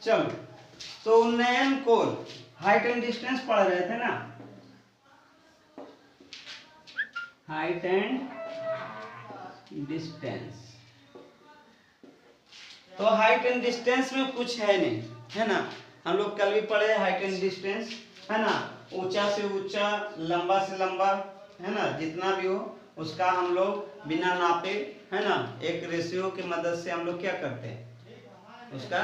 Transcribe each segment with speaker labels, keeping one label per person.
Speaker 1: चलो, तो उन्नयन कोण, हाइट एंड डिस्टेंस पढ़ रहे थे ना, हाइट एंड डिस्टेंस। तो हाइट एंड डिस्टेंस में कुछ है नहीं, है ना। हम लोग कल भी पढ़े हाइट एंड डिस्टेंस, है ना। ऊंचा से ऊंचा, लंबा से लंबा, है ना, जितना भी हो उसका हम लोग बिना नापे, है ना, एक रेशियो की मदद से हम लोग क्या करते हैं, उसका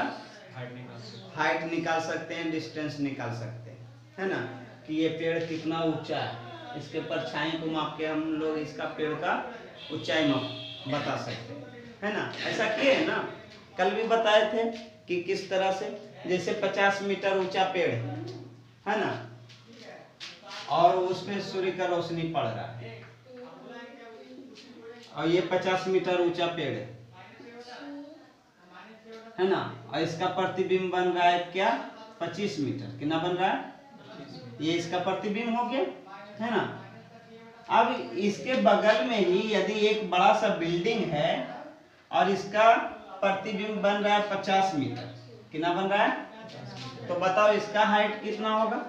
Speaker 1: हाइट निकाल सकते हैं, डिस्टेंस निकाल सकते हैं, है ना। कि ये पेड़ कितना ऊंचा है, इसके परछाई को माप के हम लोग इसका पेड़ का ऊंचाई माप बता सकते हैं, है ना। ऐसा किए है ना, कल भी बताए थे कि किस तरह से, जैसे 50 मीटर ऊंचा पेड़ है ना, और उस पे सूर्य का रोशनी पड़ रहा है, और ये 50 मीटर ऊंचा पेड़ है ना, और इसका प्रतिबिंब बन रहा है क्या, 25 मीटर, कितना बन रहा है, ये इसका प्रतिबिंब हो गया, है ना। अब इसके बगल में ही यदि एक बड़ा सा बिल्डिंग है और इसका प्रतिबिंब बन रहा है 50 मीटर, कितना बन रहा है, तो बताओ इसका हाइट कितना होगा,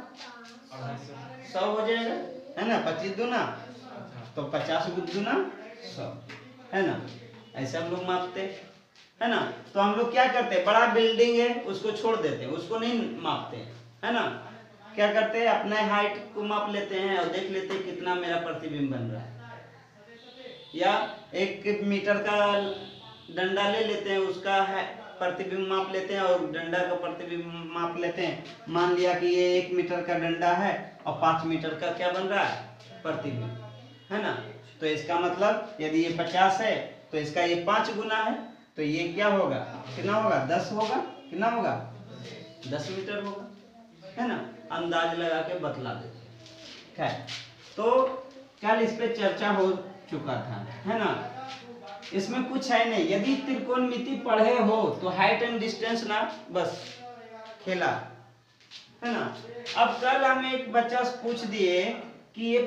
Speaker 1: 100 हो जाएगा, है ना। 25 दूना तो 50 दूना 100, है ना। ऐसे हम लोग मापते, है ना। तो हम लोग क्या करते हैं, बड़ा बिल्डिंग है उसको छोड़ देते हैं, उसको नहीं मापते, है ना। क्या करते हैं, अपने हाइट को माप लेते हैं और देख लेते हैं कितना मेरा प्रतिबिंब बन रहा है, या 1 मीटर का डंडा ले लेते हैं, उसका है प्रतिबिंब माप लेते हैं और डंडा का प्रतिबिंब माप लेते हैं। मान लिया कि ये 1 मीटर का डंडा है और 5 मीटर का क्या बन रहा है, प्रतिबिंब, है ना। तो इसका मतलब यदि ये 50 है तो इसका ये 5 गुना है, तो ये क्या होगा, कितना होगा, 10 होगा, कितना होगा, 10 मीटर होगा, है ना। अंदाज लगा के बतला देते हैं। तो कल इस पे चर्चा हो चुका था, है ना। इसमें कुछ है नहीं, यदि त्रिकोणमिति पढ़े हो तो हाइट एंड डिस्टेंस ना, बस खेला, है ना। अब कल हमें एक बच्चा से पूछ दिए कि ये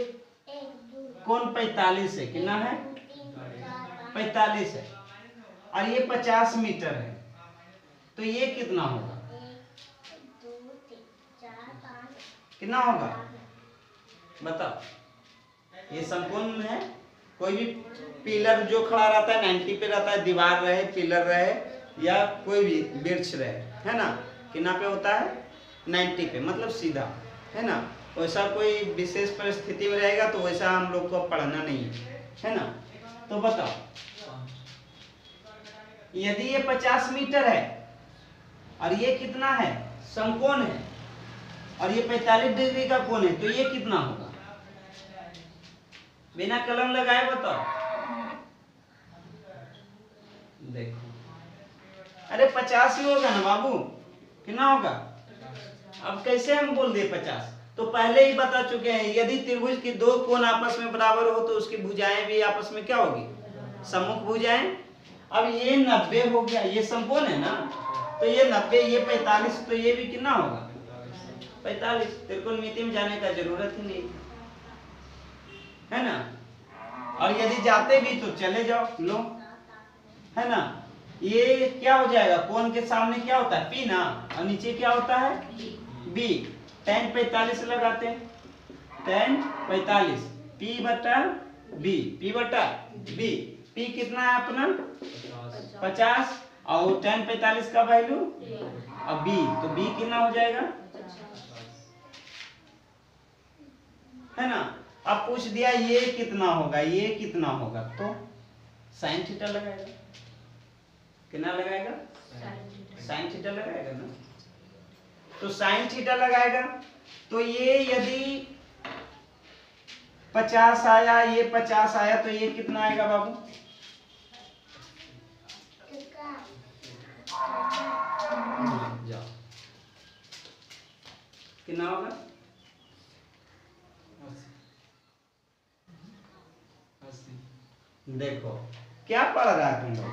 Speaker 1: कोण 45 है, कितना है, 45 है, और ये 50 मीटर है, तो ये कितना होगा, कितना होगा, बताओ। ये समकोण है, कोई भी पिलर जो खड़ा रहता है 90 पे रहता है, दीवार रहे, पिलर रहे, या कोई भी वृक्ष रहे, है ना, कितना पे होता है, 90 पे, मतलब सीधा, है ना। वैसा कोई विशेष परिस्थिति में रहेगा तो वैसा हम लोग को पढ़ना नहीं है ना। तो बताओ, यदि ये 50 मीटर है और ये कितना है, समकोण है, और ये 45 डिग्री का कोण है, तो ये कितना होगा, बिना कलम लगाए बताओ। देखो, अरे 50 ही होगा ना बाबू, कितना होगा। अब कैसे हम बोल दिए 50, तो पहले ही बता चुके हैं, यदि त्रिभुज की 2 कोण आपस में बराबर हो तो उसकी भुजाएं भी आपस में क्या होगी, सम्मुख भुजाएं। अब ये 90 हो गया, ये समकोण है ना, तो ये 90, ये 45, तो ये भी कितना होगा, 45। त्रिकोणमिति में जाने का जरूरत ही नहीं, है ना। और यदि जाते भी तो चले जाओ, लो, है ना। ये क्या हो जाएगा, कोण के सामने क्या होता है, पी ना, और नीचे क्या होता है, बी। tan 45 लगाते हैं, tan 45 p बटा b, p बटा b, p कितना है अपना 50, और tan 45 का वैल्यू और b, तो b कितना हो जाएगा, है ना। अब पूछ दिया ये कितना होगा, ये कितना होगा, तो sin थीटा लगाएगा, कितना लगाएगा, sin थीटा लगाएगा ना। तो sin थीटा लगाएगा, तो ये यदि 50 आया, ये 50 आया, तो ये कितना आएगा बाबू, जाओ, कितना होगा, 80। देखो क्या पढ़ रहा है तुम लोग,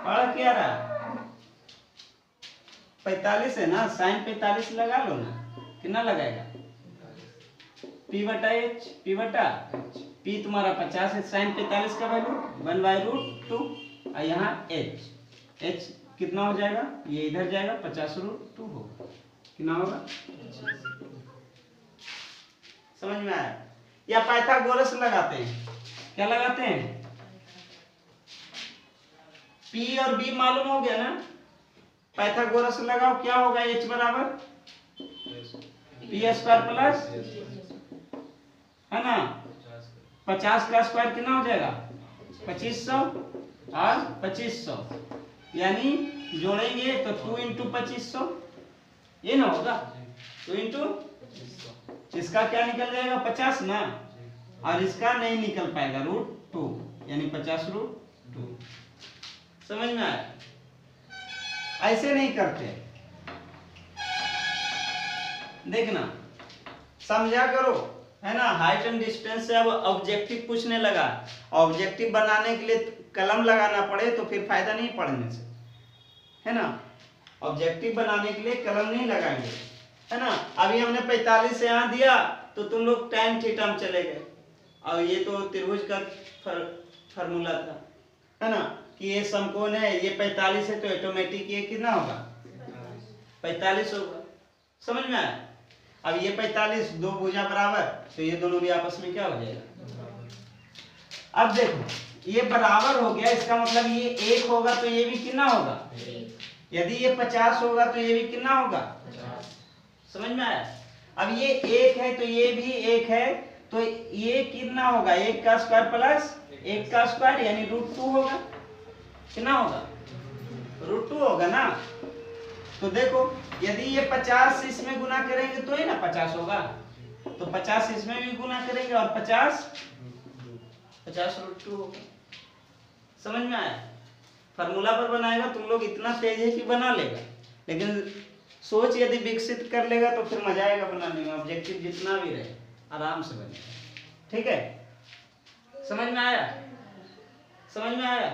Speaker 1: पढ़ क्या रहा है, 45 है ना, sin 45 लगा लो ना, कितना लगाएगा, p बटा h, p बटा p तुम्हारा 50 है, sin 45 का वैल्यू 1/√2, और यहाँ h कितना हो जाएगा, ये इधर जाएगा 50√2 होगा, कितना होगा, समझ में आया। या पाइथागोरस लगाते हैं, क्या लगाते हैं, P और B मालूम हो गया ना, पाइथागोरस लगाओ, क्या होगा, H बराबर P² प्लस, है ना, 50 का स्क्वायर कितना हो जाएगा 2500 और 2500, यानी जोड़ेंगे तो 2 × 2500, ये ना होगा, 2 × इसका क्या निकल जाएगा 50 ना, और इसका नहीं निकल पाएगा √2, यानी 50√2। समझ में आया। ऐसे नहीं करते, देखना समझा करो, है ना। हाइट एंड डिस्टेंस से अब ऑब्जेक्टिव पूछने लगा, ऑब्जेक्टिव बनाने के लिए कलम लगाना पड़े तो फिर फायदा नहीं पढ़ने से, है ना। ऑब्जेक्टिव बनाने के लिए कलम नहीं लगाएंगे, है ना। अभी हमने 45 यहाँ दिया तो तुम लोग tan थीटा में चले गए, और ये तो त्रिभुज का फार्मूला था, है ना, कि ये समकोण है, ये 45 है, तो ऑटोमेटिक ये कितना होगा 45 होगा। समझ में आया। अब ये 45, दो भुजा बराबर, तो ये दोनों भी आपस में क्या हो जाएगा। अब देखो ये बराबर हो गया, इसका मतलब ये 1 होगा तो ये भी कितना होगा, यदि ये 50 होगा तो ये भी कितना होगा 50। समझ में आया। अब ये 1 है तो ये भी 1 है, तो ये कितना होगा 1 का स्क्वायर प्लस 1 का स्क्वायर, यानी √2 होगा, कितना होगा √2 होगा ना। तो देखो यदि ये 50 इसमें गुना करेंगे तो ही ना 50 होगा, तो 50 इसमें भी गुना करेंगे और 50 √2 होगा। समझ में आया। फार्मूला पर बनाएगा, तुम लोग इतना तेज है कि बना लेगा, लेकिन सोच यदि विकसित कर लेगा तो फिर मजा आएगा बनाने में। ऑब्जेक्टिव जितना भी रहे आराम से बनेगा, ठीक है। समझ में आया, समझ में आया।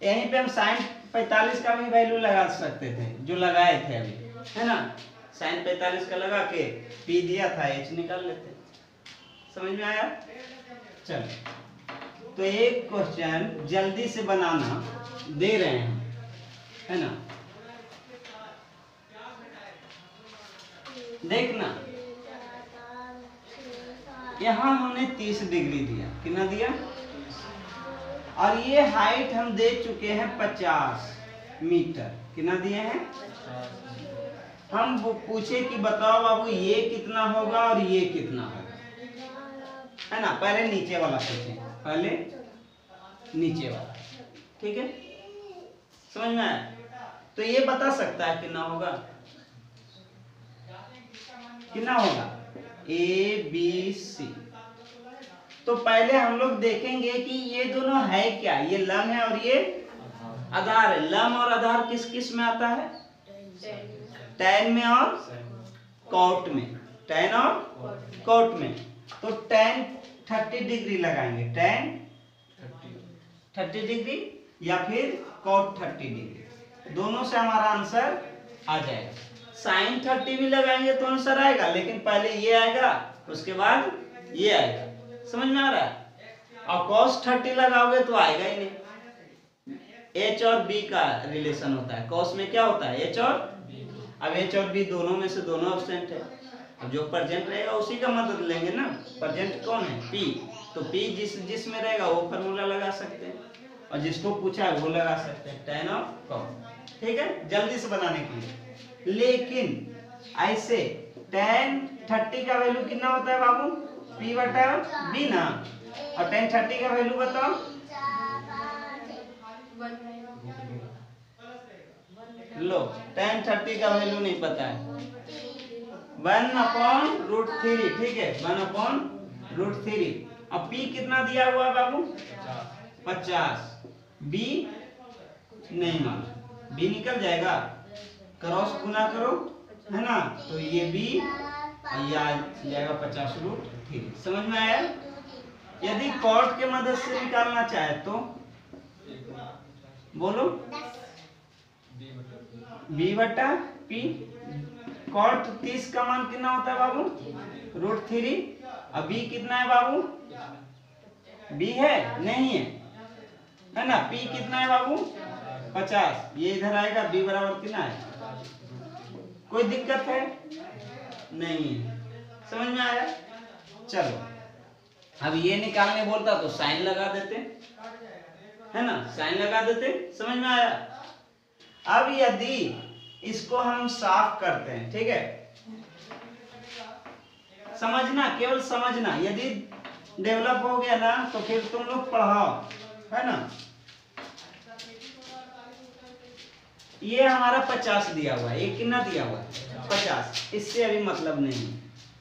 Speaker 1: यहीं पे हम sin 45 का भी वैल्यू लगा सकते थे, जो लगाए थे अभी, है ना। sin 45 का लगा के P दिया था, H निकाल लेते। समझ में आया। चलो तो एक क्वेश्चन जल्दी से बनाना दे रहे हैं, है ना। देखना यहाँ हमने 30 डिग्री दिया, कितना दिया, और ये हाइट हम दे चुके हैं 50 मीटर, कितना दिए हैं। हम वो पूछे कि बताओ बाबू ये कितना होगा और ये कितना होगा, है ना। पहले नीचे वाला पूछे, पहले नीचे वाला, ठीक है। समझ में आया। तो ये बता सकता है कितना होगा, कितना होगा ABC। तो पहले हम लोग देखेंगे कि ये दोनों है क्या, ये लंब है और ये आधार है। लंब और आधार किस किस में आता है, tan में और cot में, tan और cot में। तो tan 30 डिग्री लगाएंगे, tan 30 डिग्री या फिर cot 30 डिग्री, दोनों से हमारा आंसर आ जाएगा। sin 30 भी लगाएंगे तो आंसर आएगा, लेकिन पहले ये आएगा उसके बाद ये आएगा। समझ में आ रहा है। और cos 30 लगाओगे तो आएगा ही नहीं। H और B का रिलेशन होता है, cos में क्या होता है H और B। अब H और B दोनों में से दोनों एब्सेंट है, अब जो प्रेजेंट रहेगा उसी का मदद लेंगे ना। प्रेजेंट कौन है P, तो P जिसमें रहेगा वो फार्मूला लगा सकते हैं, और जिसको पूछा है वो लगा सकते हैं, tan और cos, ठीक है, जल्दी से बनाने के लिए। लेकिन ऐसे tan 30 का वैल्यू कितना होता है बाबू, P/B ना, और tan 30 का वैल्यू बताओ, लो tan 30 का वैल्यू नहीं पता है, 1/√3, ठीक है, 1/√3। अब P कितना दिया हुआ है बाबू 50, B नहीं मालूम, B निकल जाएगा, क्रॉस गुना करो, है ना, तो ये B और ये आ जाएगा 50√3। समझ में आया। यदि कॉट के मदद से निकालना चाहे तो बोलो, B/P। कॉट 30 का मान कितना होता है बाबू √3, अब B कितना है बाबू, B है नहीं है, है ना। P कितना है बाबू 50, ये इधर आएगा, b बराबर कितना है, कोई दिक्कत है नहीं है, समझ में आया। चलो अब ये निकालने बोलता तो साइन लगा देते, है ना, साइन लगा देते, समझ में आया। अब यदि इसको हम साफ करते हैं, ठीक है, समझना, केवल समझना, यदि डेवलप हो गया ना तो फिर तुम लोग पढ़ाओ, है ना। ये हमारा 50 दिया हुआ है, ये कितना दिया हुआ है 50, इससे अभी मतलब नहीं,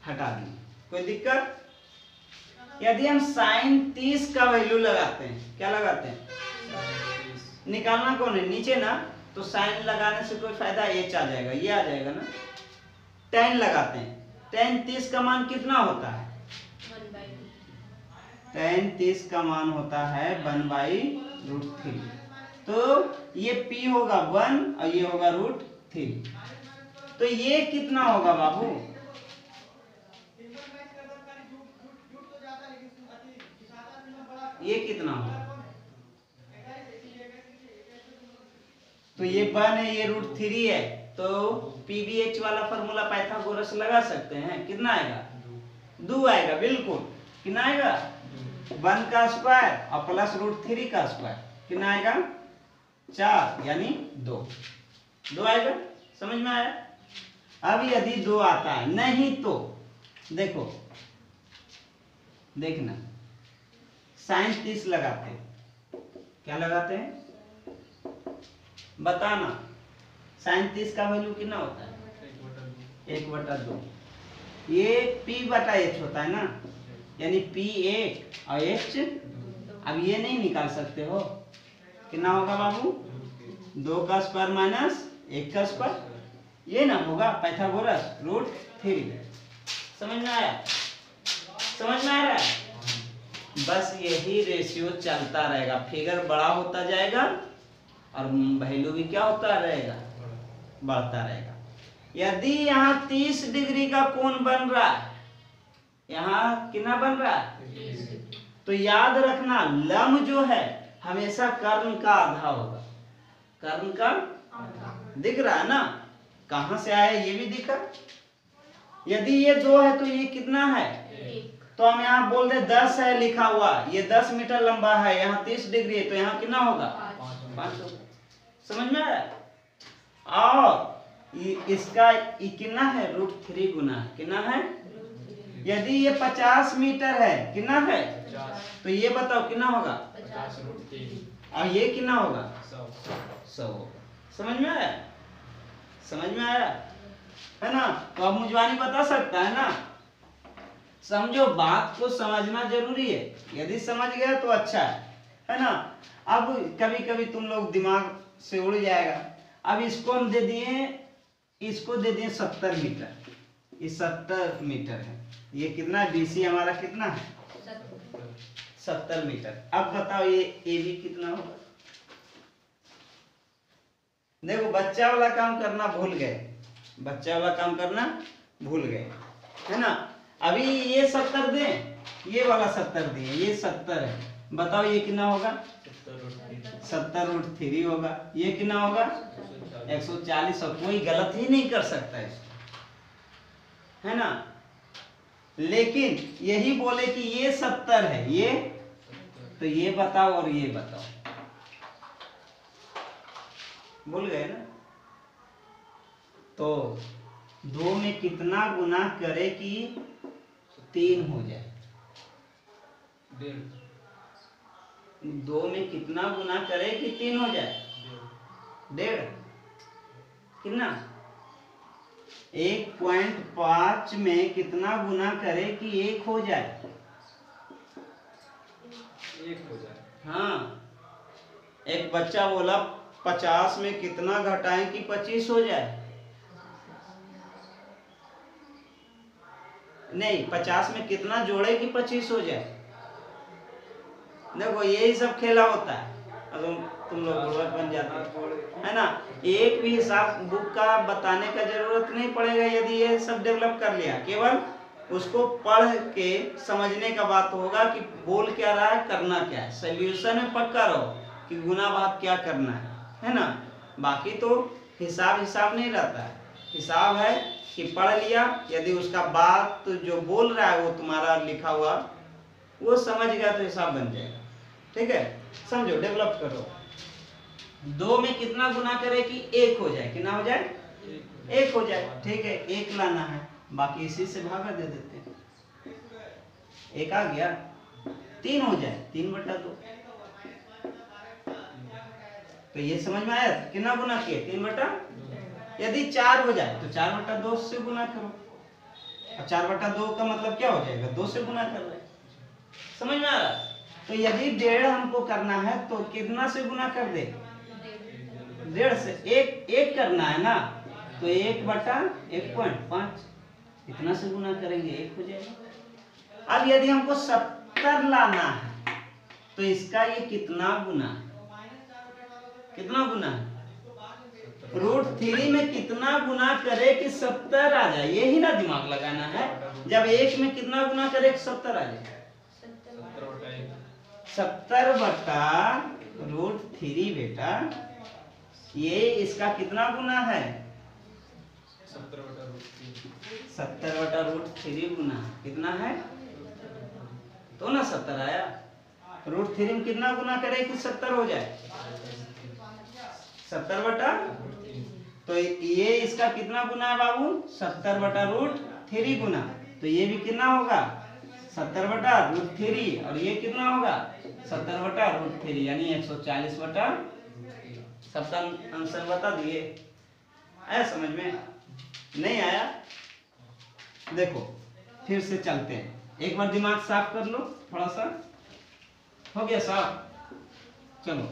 Speaker 1: हटा दी, कोई दिक्कत। यदि हम साइन 30 का वैल्यू लगाते हैं, क्या लगाते हैं, निकालना कौन है, नीचे ना, तो साइन लगाने से कोई फायदा, एच आ जाएगा, ये आ जाएगा ना। tan लगाते हैं, tan 30 का मान कितना होता है, tan 30 का मान होता है 1/√3, तो ये p होगा 1 और ये होगा √3, तो ये कितना होगा बाबू, ये कितना होगा, तो ये 1 है, ये √3 है, तो pVH वाला फॉर्मूला पाइथागोरस लगा सकते हैं, कितना आएगा, 2 आएगा, बिल्कुल, कितना आएगा, 1 का स्क्वायर और प्लस √3 का स्क्वायर, कितना आएगा 4, यानी 2 आएगा, समझ में आया। अब यदि 2 आता है, नहीं तो देखो, देखना, साइन 30 लगाते हैं, क्या लगाते हैं बताना, साइन 30 का वैल्यू कितना होता है, 1/2, ये p/h होता है ना, यानी p1 और h, अब ये नहीं निकाल सकते हो, कितना होगा बाबू, 2 का स्क्वायर माइनस 1 का स्क्वायर, ये ना होगा पाइथागोरस √3, समझ में आया, समझ में आ रहा है। बस यही रेशियो चलता रहेगा, फिगर बड़ा होता जाएगा और वैल्यू भी क्या होता रहेगा, बढ़ता रहेगा। यदि यहाँ 30 डिग्री का कोण बन रहा है, यहाँ कितना बन रहा है, तो याद रखना लंब जो है हमेशा कर्ण का आधा होगा, कर्ण का दिख रहा है ना, कहां से आया ये भी दिखा। यदि ये 2 है तो ये कितना है, तो हम यहाँ बोल दे 10 है लिखा हुआ, ये 10 मीटर लंबा है, यहाँ 30 डिग्री है, तो यहाँ कितना होगा 5 होगा, समझ में आया। और इसका कितना है √3 गुना, कितना है, यदि ये 50 मीटर है, कितना है, तो ये बताओ कितना होगा, और ये कितना होगा 100, समझ में आया, समझ में आया, है ना। तो अब मुझवानी बता सकता है ना, समझो, बात को समझना जरूरी है, यदि समझ गया तो अच्छा है ना। अब कभी कभी तुम लोग दिमाग से उड़ जाएगा, अब इसको हम दे दिए, इसको दे दिए 70 मीटर, ये 70 मीटर है, ये कितना है, BC हमारा कितना है 70 मीटर। अब बताओ ये AB कितना होगा, देखो बच्चा वाला काम करना भूल गए, बच्चा वाला काम करना भूल गए, है ना। अभी ये 70 दें, ये वाला 70 दें, ये 70 है, बताओ ये कितना होगा 70√3 होगा, ये कितना होगा 140, और कोई गलत ही नहीं कर सकता है, है ना। लेकिन यही बोले कि ये 70 है, ये तो ये बताओ और ये बताओ, भूल गए ना। तो 2 में कितना गुना करे कि 3 हो जाए, 2 में कितना गुना करे कि 3 हो जाए, 1.5, कितना 1.5 में कितना गुना करे कि 1 हो जाए,
Speaker 2: 1 हो जाए,
Speaker 1: हाँ। एक बच्चा बोला 50 में कितना घटाएं कि 25 हो जाए, नहीं 50 में कितना जोड़े कि 25 हो जाए, देखो यही सब खेला होता है, तुम लोग बुढ़वा बन जाते है ना। एक भी हिसाब बुक का बताने का जरूरत नहीं पड़ेगा, यदि ये सब डेवलप कर लिया, केवल उसको पढ़ के समझने का बात होगा कि बोल क्या रहा है, करना क्या है, सोल्यूशन में पक्का रहो कि गुना भाग क्या करना है ना। बाकी तो हिसाब नहीं रहता है, हिसाब है कि पढ़ लिया, यदि उसका बात तो जो बोल रहा है वो तुम्हारा लिखा हुआ वो समझ गया तो हिसाब बन जाएगा। ठीक है, समझो, डेवलप करो। 2 में कितना गुना करे कि 1 हो जाए, कितना हो जाए, 1 हो जाए। ठीक है, 1 लाना है, बाकी इसी से भागा दे देते हैं, 1 आ गया, 3 हो जाए, 3/2। तो ये समझ में आया, कितना गुना किए, 3/। यदि 4 हो जाए तो 4/2 से गुना करो, और 4/2 का मतलब क्या हो जाएगा, 2 से गुना कर रहे, समझ में आ रहा। तो यदि 1.5 हमको करना है तो कितना से गुना कर दे, 1.5 से, एक करना है ना, तो 1/1.5 इतना से गुना करेंगे, 1 हो जाएगा। अब यदि हमको 70 लाना है तो इसका ये कितना गुना है, कितना गुना है, √3 में कितना गुना करे कि 70 आ जाए, यही ना दिमाग लगाना है। जब 1 में कितना गुना करे कि 70 आ जाए, 70/√3 बेटा, ये इसका कितना गुना है, 70/√3 गुना कितना है, तो ना 70 आया। √3 में कितना गुना करे कि 70 हो जाए, 70/, तो ये इसका कितना गुना है बाबू, 70/√3 गुना, तो ये भी कितना होगा, 70/√3, और ये कितना होगा, 70/√3, यानी 140/। सबका आंसर बता दिए। आया समझ में, नहीं आया, देखो फिर से चलते हैं, एक बार दिमाग साफ कर लो थोड़ा सा, हो गया साफ। चलो,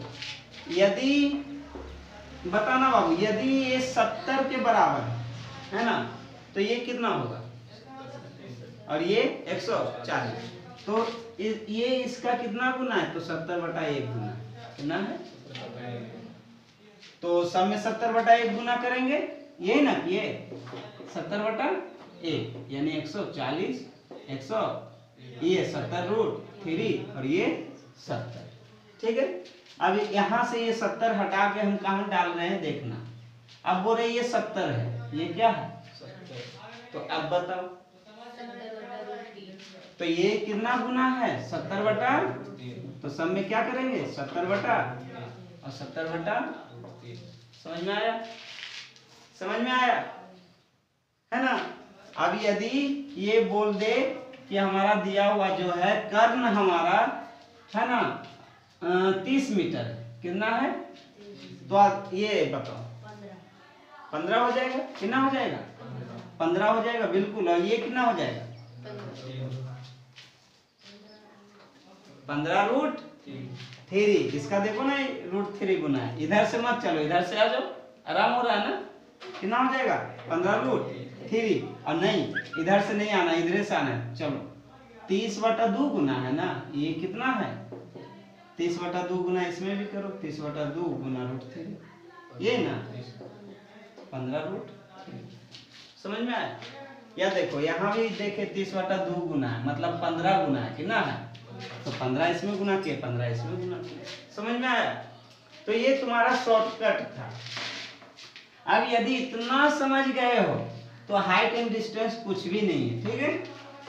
Speaker 1: यदि बताना बाबू, यदि ये 70 के बराबर है ना, तो ये कितना होगा, और ये 140, तो ये इसका कितना गुना है, तो 70/1 गुना, कितना है, तो सब में 70/1 गुना करेंगे, यही ना, ये 70/1 यानी 140, 100, ये 70√3 और ये 70। ठीक है, अब यहाँ से ये 70 हटा के हम कहाँ डाल रहे हैं देखना। अब बोल रहे ये 70 है, ये क्या है, तो अब बताओ, तो ये कितना गुना है, 70/, तो सब में क्या करेंगे, 70/ और 70/, समझ में आया, समझ में आया, है ना। अब यदि ये बोल दे कि हमारा दिया हुआ जो है कर्ण हमारा है ना 30 मीटर, कितना है, तो ये बताओ, 15 हो जाएगा, कितना हो जाएगा, 15 हो जाएगा, बिल्कुल। और ये कितना हो जाएगा, 15√3, इसका देखो ना √3 गुना है, इधर से मत चलो, इधर से आ जाओ, आराम हो रहा है ना, कितना हो जाएगा, 15√3, और नहीं इधर से नहीं आना, इधर से आना है। चलो 30/2 गुना है ना, ये कितना है, 30/2 गुना, इसमें भी करो, 30/2 गुना √3, ये ना 15√3, समझ में आया। या देखो यहाँ भी देखे 30/2 गुना है, मतलब 15 गुना है, कितना है, तो 15 इसमें गुना किए, 15 इसमें गुना किए, समझ में आया। तो ये तुम्हारा शॉर्टकट था। अब यदि इतना समझ गए हो तो हाइट एंड डिस्टेंस कुछ भी नहीं है। ठीक है,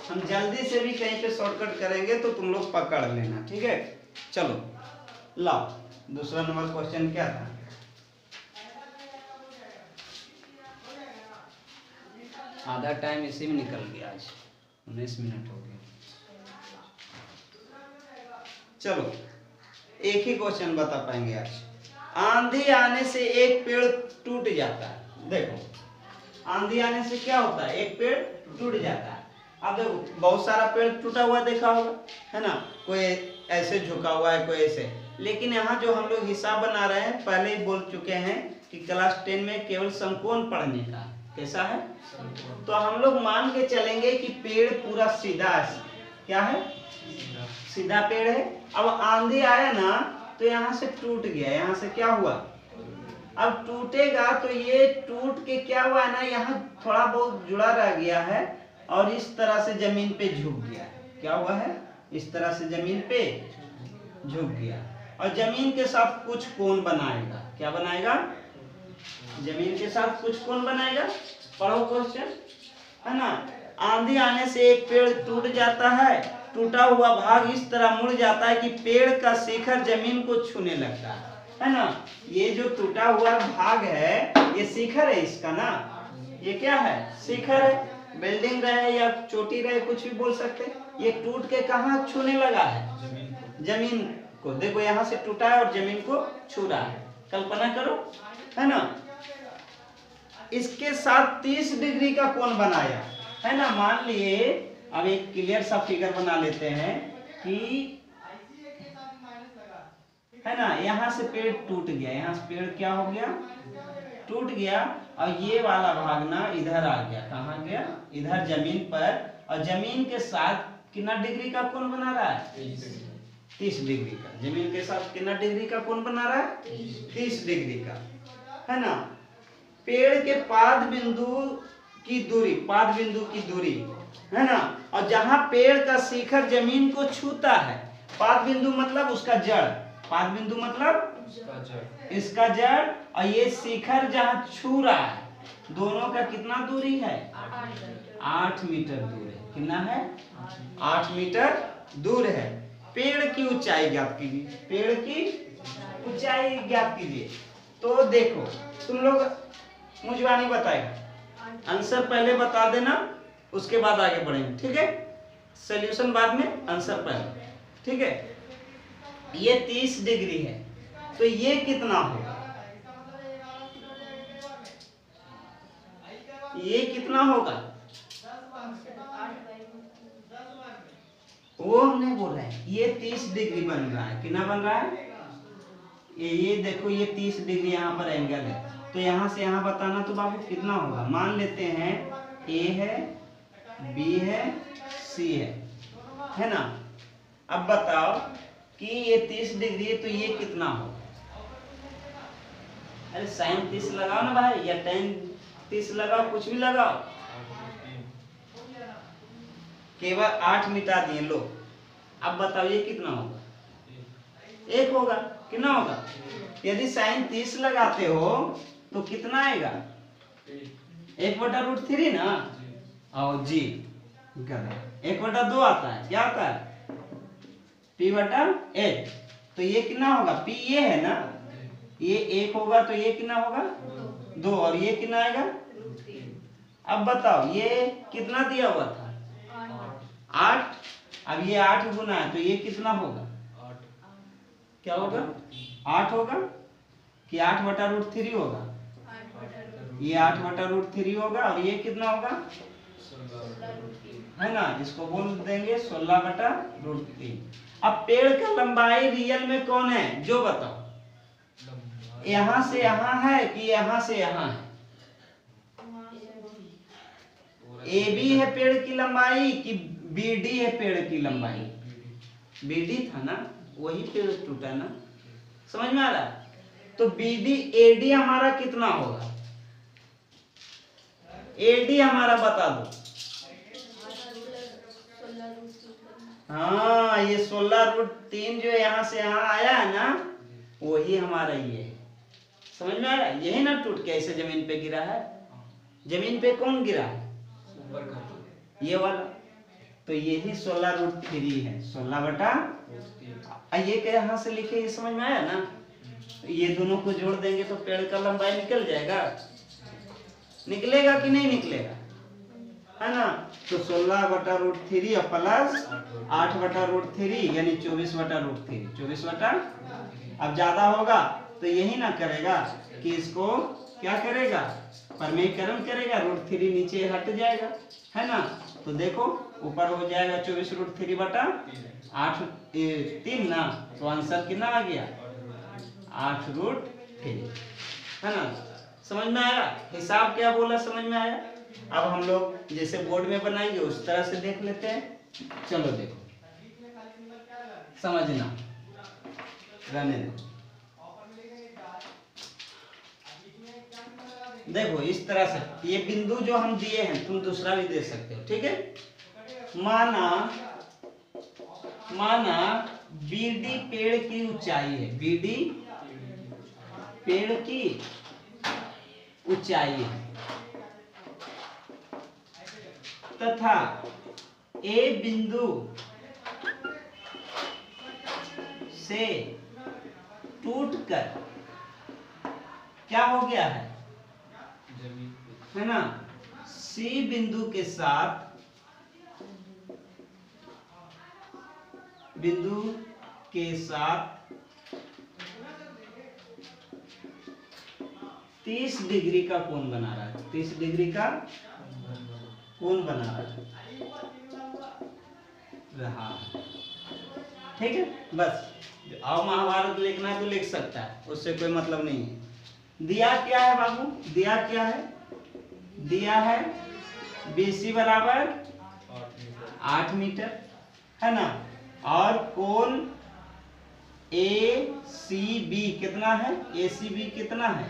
Speaker 1: हम जल्दी से भी कहीं पे शॉर्टकट करेंगे तो तुम लोग पकड़ लेना। ठीक है, चलो लाओ, दूसरा नंबर क्वेश्चन क्या था, आधा टाइम इसी में निकल गया, आज 19 मिनट हो गए। चलो एक ही क्वेश्चन बता पाएंगे आज। आंधी आने से एक पेड़ टूट जाता है। देखो आंधी आने से क्या होता है, एक पेड़ टूट जाता है। अब देखो बहुत सारा पेड़ टूटा हुआ देखा होगा, है ना, कोई ऐसे झुका हुआ है, कोई ऐसे। लेकिन यहाँ जो हम लोग हिसाब बना रहे हैं, पहले ही बोल चुके हैं कि क्लास 10 में केवल समकोण पढ़ने का। कैसा है, तो हम लोग मान के चलेंगे कि पेड़ पूरा सीधा है। क्या है, सीधा पेड़ है। अब आंधी आया ना तो यहाँ से टूट गया, यहाँ से क्या हुआ, अब टूटेगा तो ये टूट के क्या हुआ ना, यहाँ थोड़ा बहुत जुड़ा रह गया है और इस तरह से जमीन पे झुक गया। क्या हुआ है, इस तरह से जमीन पे झुक गया और जमीन के साथ कुछ कोण बनाएगा। क्या बनाएगा? जमीन के साथ कुछ कोण बनाएगा। पढ़ो क्वेश्चन, है ना। आंधी आने से एक पेड़ टूट जाता है, टूटा हुआ भाग इस तरह मुड़ जाता है कि पेड़ का शिखर जमीन को छूने लगता है ना। ये जो टूटा हुआ भाग है ये शिखर है इसका ना, ये क्या है? शिखर है। बिल्डिंग रहे या चोटी रहे कुछ भी बोल सकते। ये टूट के कहाँ छूने लगा है? जमीन को। देखो यहाँ से टूटा है और जमीन को छू रहा है। कल्पना करो, है ना। इसके साथ 30 डिग्री का कोण बनाया, है ना। मान लिए, अब एक क्लियर सा फिगर बना लेते हैं कि, है ना, यहाँ से पेड़ टूट गया, यहाँ से पेड़ क्या हो गया? टूट गया। और ये वाला भाग ना इधर आ गया। कहाँ गया? इधर जमीन पर। और जमीन के साथ कितना डिग्री का कोण बना रहा है? 30 डिग्री का। जमीन के साथ कितना डिग्री का कोण बना रहा है? 30 डिग्री का, है ना। पेड़ के पाद बिंदु की दूरी, पाद बिंदु की दूरी, है ना। और जहां पेड़ का शिखर जमीन को छूता है, पाद बिंदु मतलब उसका जड़, पाद बिंदु मतलब इसका जड़, और ये शिखर जहां छू रहा है, दोनों का कितना दूरी है? 8 मीटर दूर है। कितना है? 8 मीटर दूर है। पेड़ की ऊंचाई ज्ञात कीजिए, पेड़ की ऊंचाई ज्ञात कीजिए। तो देखो तुम लोग मुझवानी बताएगा, आंसर पहले बता देना, उसके बाद आगे बढ़ेंगे, ठीक है। सॉल्यूशन बाद में, आंसर पहले, ठीक है। ये 30 डिग्री है, तो ये कितना होगा? ये कितना होगा? वो हम नहीं बोल रहे हैं, ये 30 डिग्री बन रहा है। कितना बन रहा है? ये देखो, ये 30 डिग्री यहाँ पर एंगल है, तो यहाँ से यहाँ बताना तो बाबू कितना होगा। मान लेते हैं ए है, बी है, सी है ना। अब बताओ कि ये 30 डिग्री है, तो ये कितना होगा? अरे साइन 30 लगाओ ना भाई, या टेन 30 लगाओ, कुछ भी लगाओ। केवल 8 मिटा दिए लो। अब बताओ ये कितना होगा? 1 होगा। कितना होगा? यदि साइन 30 लगाते हो तो कितना आएगा? 1/√3 ना। और जी 1/2 आता है। क्या आता है? P/8। तो ये कितना होगा? P ये है ना, ये 1 होगा, तो ये कितना होगा? 2। और ये कितना आएगा? अब बताओ ये कितना दिया हुआ था? 8। अब ये 8 गुना है, तो ये कितना होगा? क्या होगा? 8 होगा कि 8/√3 होगा? ये 8/√3 होगा। और ये कितना होगा? है ना, इसको बोल देंगे 16/√3। अब पेड़ का लंबाई रियल में कौन है जो बताओ? यहाँ से यहाँ है कि यहाँ से यहाँ है? ए बी है पेड़ की लंबाई कि बी डी है पेड़ की लंबाई? बी डी था ना, वही पेड़ टूटा ना। समझ में आ रहा है? तो बी डी ए डी हमारा कितना होगा? ए डी हमारा बता दो। हाँ, ये 16√3 जो यहाँ से यहाँ आया है ना, वही हमारा ये है। समझ में आ रहा है? यही ना टूट के ऐसे जमीन पे गिरा है। जमीन पे कौन गिरा है? ये वाला। तो यही 16√3 है। 16/, ये यहाँ से लिखे, ये समझ में आया ना। ये दोनों को जोड़ देंगे तो पेड़ का लंबाई निकल जाएगा। निकलेगा कि नहीं निकलेगा? है ना। तो 16/√3 और प्लस 8/√3 यानी 24/√3। 24/, अब ज्यादा होगा तो यही ना करेगा कि इसको क्या करेगा? परमेयीकरण करेगा, √3 नीचे हट जाएगा, है ना। तो देखो ऊपर हो जाएगा 24√3/8 ना। तो आंसर कितना आ गया? 8√3, है ना। समझ में आया? हिसाब क्या बोला, समझ में आया? अब हम लोग जैसे बोर्ड में बनाएंगे उस तरह से देख लेते हैं। चलो देखो, समझना, रहने दो। देखो इस तरह से ये बिंदु जो हम दिए हैं, तुम दूसरा भी दे सकते हो, ठीक है। माना बीडी पेड़ की ऊंचाई है, बीडी पेड़ की ऊंचाई है तथा ए बिंदु से टूटकर क्या हो गया है ना, सी बिंदु के साथ 30 डिग्री का कोण बना रहा है, 30 डिग्री का कोण बना रहा है। ठीक है, बस आओ महाभारत लिखना है तो लिख सकता है, उससे कोई मतलब नहीं है। दिया क्या है बाबू, दिया क्या है, दिया है BC बराबर 8 मीटर है ना, और कोण ACB कितना है, ACB कितना है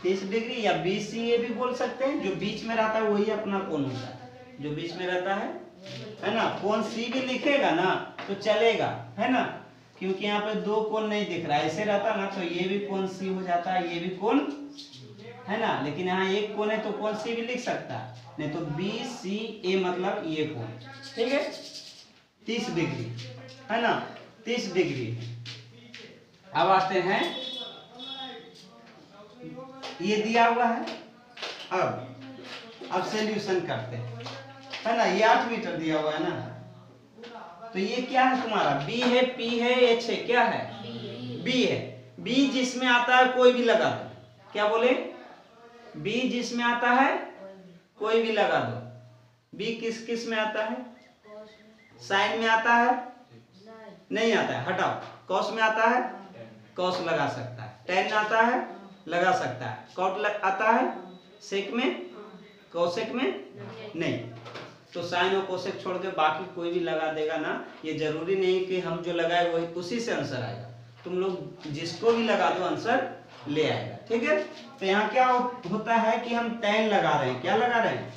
Speaker 1: 30 डिग्री, या BCA भी बोल सकते हैं, जो बीच में रहता है वही अपना कोण होता है, जो बीच में रहता है ना। कोण C भी लिखेगा ना तो चलेगा, है ना, क्योंकि यहाँ पे दो कोण नहीं दिख रहा है, ऐसे रहता ना तो ये भी कोण C हो जाता है, ये भी कोण है ना, लेकिन यहाँ एक कोण है तो कोण C भी लिख सकता है, नहीं तो BCA मतलब ये कोण। ठीक है, 30 डिग्री है ना, 30 डिग्री। अब आते हैं, ये दिया हुआ है, अब सॉल्यूशन करते हैं, है ना। ये 8 मीटर दिया हुआ है ना, तो ये क्या है तुम्हारा, B है, P है, H है, क्या है B है। B जिसमें आता है कोई भी लगा दो, क्या बोले, B जिसमें आता है कोई भी लगा दो। B किस किस में आता है, साइन में आता है, नहीं आता है, हटाओ। कॉस में आता है, कॉस लगा सकता है। टेन आता है, लगा सकता है। कॉट आता है, सेक में, कोसेक में नहीं। तो साइन और कोसेक छोड़ के बाकी कोई भी लगा देगा ना, ये जरूरी नहीं कि हम जो लगाए वही उसी से आंसर आएगा, तुम लोग जिसको भी लगा दो आंसर ले आएगा। ठीक है, तो यहाँ क्या होता है कि हम tan लगा रहे हैं, क्या लगा रहे हैं,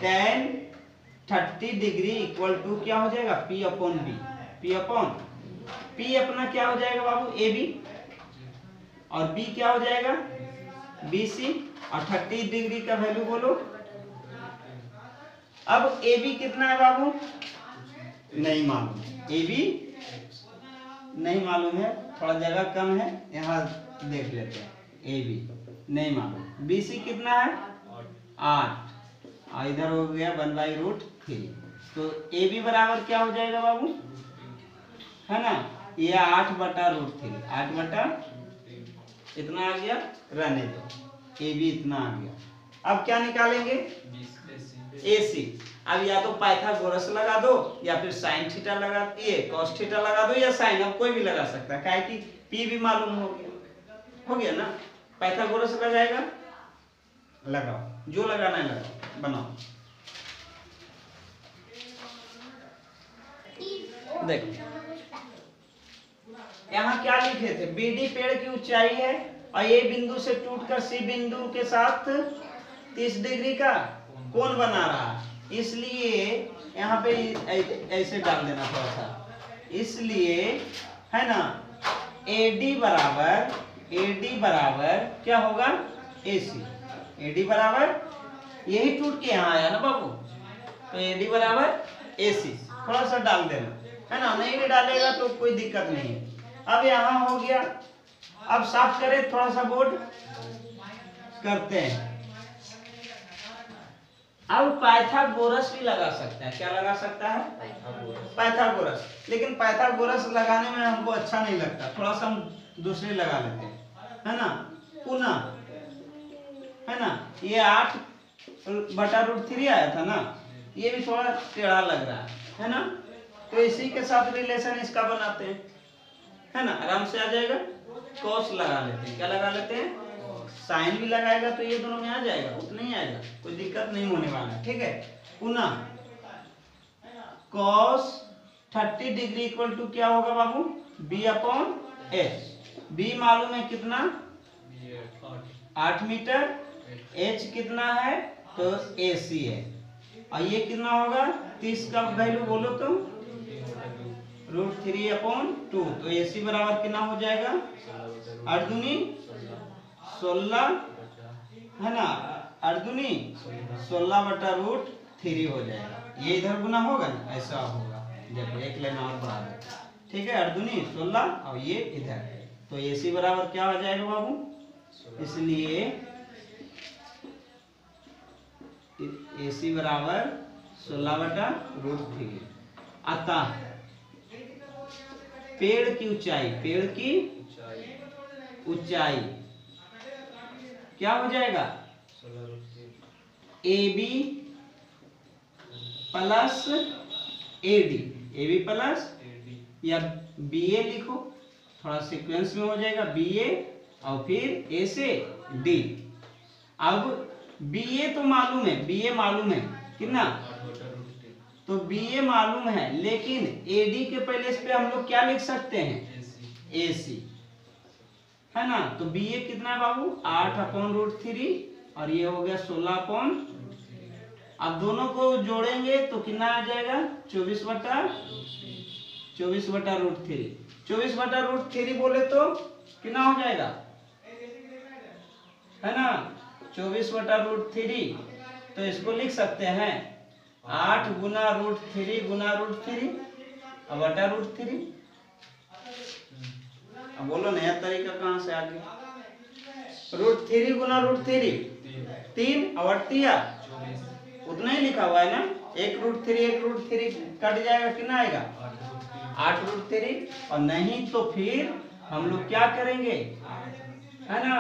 Speaker 1: tan 30 डिग्री इक्वल टू क्या हो जाएगा, P अपॉन B। P अपना क्या हो जाएगा बाबू, AB, और B क्या हो जाएगा, BC, और 30 डिग्री का वैल्यू बोलो। अब AB कितना है बाबू, नहीं मालूम, AB नहीं मालूम है, थोड़ा जगह कम है, यहाँ देख लेते हैं। AB नहीं मालूम। BC कितना है, 8, और इधर हो गया 1/√3। तो AB बराबर क्या हो जाएगा बाबू, है ना, ये 8/√3, 8 इतना आ गया, रहने दो, AB इतना आ गया। अब क्या निकालेंगे, AC। अब या तो पाइथागोरस लगा दो, या फिर साइन थीटा लगा, ये कॉस थीटा लगा दो, या साइन, अब कोई भी लगा सकता है, काहे कि P भी मालूम हो गया ना। पाइथागोरस लगाएगा, लगाओ, जो लगाना है लगाओ, बनाओ। देखो यहाँ क्या लिखे थे, BD पेड़ की ऊंचाई है और ये बिंदु से टूटकर C बिंदु के साथ 30 डिग्री का कोण बना रहा है, इसलिए यहाँ पे ऐसे डाल देना थोड़ा सा, इसलिए है ना AD बराबर क्या होगा, AC। AD बराबर, यही टूट के यहाँ आया ना बाबू, तो AD बराबर AC थोड़ा सा डाल देना, है ना, नहीं भी डालेगा तो कोई दिक्कत नहीं है। अब यहाँ हो गया, अब साफ करें, थोड़ा सा बोर्ड करते हैं। अब पाइथागोरस भी लगा सकता है, क्या लगा सकता है, पाइथागोरस। लेकिन पाइथागोरस लगाने में हमको अच्छा नहीं लगता, थोड़ा सा हम दूसरे लगा लेते हैं, है ना। पुनः है ना, ये 8/√3 आया था ना, ये भी थोड़ा टेढ़ा लग रहा है ना, तो इसी के साथ रिलेशन इसका बनाते हैं, है ना, आराम से आ जाएगा। कॉस लगा लेते हैं, क्या लगा लेते हैं, साइन भी लगाएगा तो ये दोनों में आ जाएगा, उतना ही आएगा, कोई दिक्कत नहीं होने वाला है। ठीक है, पुनः cos 30 डिग्री इक्वल टू क्या होगा बाबू, B/H। B मालूम है कितना, 8 मीटर, H कितना है, तो AC है, और ये कितना होगा, 30 का वैल्यू बोलो तो √3/2, तो AC बराबर कितना हो जाएगा, 8 दूनी 16 है ना, अर्धुनी 16/√3 हो जाएगा। ये इधर गुना होगा ना, ऐसा होगा। देखो एक लाइन और बढ़ा दे, ठीक है, अर्धुनी 16 और ये इधर, तो AC बराबर क्या हो जाएगा बाबू, इसलिए AC बराबर 16/√3। अतः पेड़ की ऊंचाई क्या हो जाएगा, AB प्लस AB प्लस या BA लिखो, थोड़ा सीक्वेंस में हो जाएगा, BA और फिर A से D। अब BA तो मालूम है, BA मालूम है कितना, तो BA मालूम है, लेकिन AD के पहले इस पे हम लोग क्या लिख सकते हैं, AC है ना। तो BA कितना है बाबू, 8/√3 और ये हो गया 16। अब दोनों को जोड़ेंगे तो कितना आ जाएगा, 24/√3। 24/√3 बोले तो कितना हो जाएगा, है ना, 24/√3। तो इसको लिख सकते हैं 8 गुना √3 गुना √3 और /√3। अब बोलो नया तरीका कहाँ से आ गया, √3 गुना √3 3 और 8 उतना ही लिखा हुआ है ना, 1√3 कट जाएगा, कितना आएगा 8√3। और नहीं तो फिर हम लोग क्या करेंगे, है ना,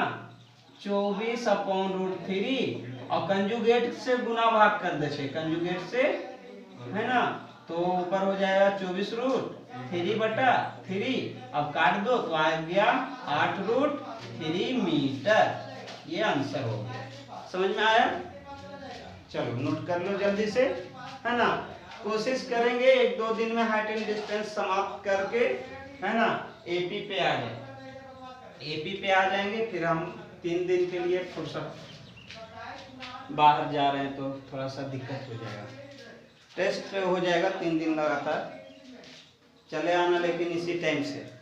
Speaker 1: 24/√3 और कंजुगेट से गुना भाग कर देते, कंजुगेट से, है ना, तो ऊपर हो जाएगा 24√3/3। अब काट दो तो आ गया 8√3 मीटर। ये आंसर हो गया, समझ में आया। चलो नोट कर लो जल्दी से, है ना, कोशिश करेंगे 1-2 दिन में हाइट एंड डिस्टेंस समाप्त करके, है ना, AP पे आ जाए, AP पे आ जाएंगे। फिर हम 3 दिन के लिए फुर्सत बाहर जा रहे हैं तो थोड़ा सा दिक्कत हो जाएगा, टेस्ट हो जाएगा 3 दिन लगातार, चले आना लेकिन इसी टाइम से।